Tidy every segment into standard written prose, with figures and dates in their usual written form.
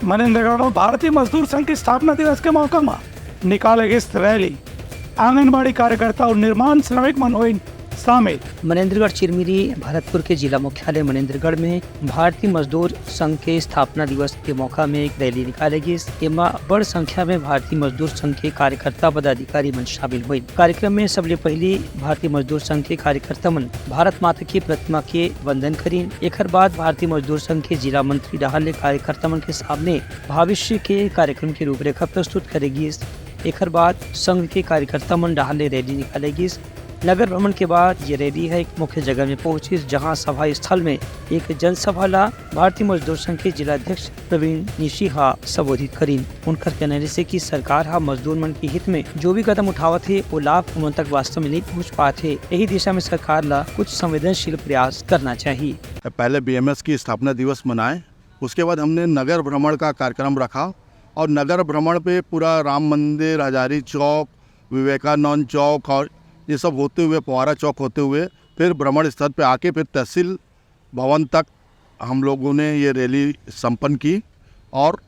मनेन्द्रगढ़ में भारतीय मजदूर संघ की स्थापना दिवस के मौके में निकाले गई इस रैली आंगनबाड़ी कार्यकर्ता और निर्माण श्रमिक मनोइन शामिल। मनेन्द्रगढ़ चिरमिरी भरतपुर के जिला मुख्यालय मनेन्द्रगढ़ में भारतीय मजदूर संघ के स्थापना दिवस के मौका में एक रैली निकाली गई। इसमें बड़ संख्या में भारतीय मजदूर संघ के कार्यकर्ता पदाधिकारी मन शामिल हुए। कार्यक्रम में सबले पहले भारतीय मजदूर संघ के कार्यकर्ता मन भारत माता की प्रतिमा के वंदन करीन। एक बाद भारतीय मजदूर संघ के जिला मंत्री डाहल कार्यकर्ता मन के सामने भविष्य के कार्यक्रम की रूपरेखा प्रस्तुत करेगी। एक बाद संघ के कार्यकर्ता मन डाहल रैली निकालेगी। नगर भ्रमण के बाद ये रैली है एक मुख्य जगह में पहुंची, जहां सभा स्थल में एक जनसभा ला भारतीय मजदूर संघ के जिलाध्यक्ष प्रवीण निशीहा संबोधित करीन। उनका कहना है कि सरकार हा मजदूर मन के हित में जो भी कदम उठावत है वो लाभ उन तक वास्तव में नहीं पहुँच पाते। यही दिशा में सरकार ला कुछ संवेदनशील प्रयास करना चाहिए। पहले BMS की स्थापना दिवस मनाए, उसके बाद हमने नगर भ्रमण का कार्यक्रम रखा और नगर भ्रमण पे पूरा राम मंदिर, हजारी चौक, विवेकानंद चौक और ये सब होते हुए फुवारा चौक होते हुए फिर भ्रमण स्थल पे आके फिर तहसील भवन तक हम लोगों ने ये रैली संपन्न की। और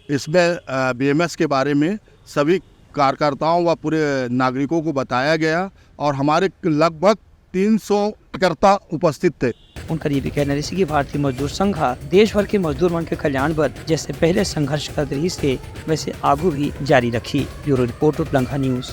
इसमें BMS के बारे में सभी कार्यकर्ताओं व पूरे नागरिकों को बताया गया और हमारे लगभग 300 कार्यकर्ता उपस्थित थे। उनका ये भी कहना है कि भारतीय मजदूर संघ देश भर के मजदूर मन के कल्याण पर जैसे पहले संघर्ष कर रही से वैसे आगू भी जारी रखी। ब्यूरो रिपोर्ट, उलंघा न्यूज।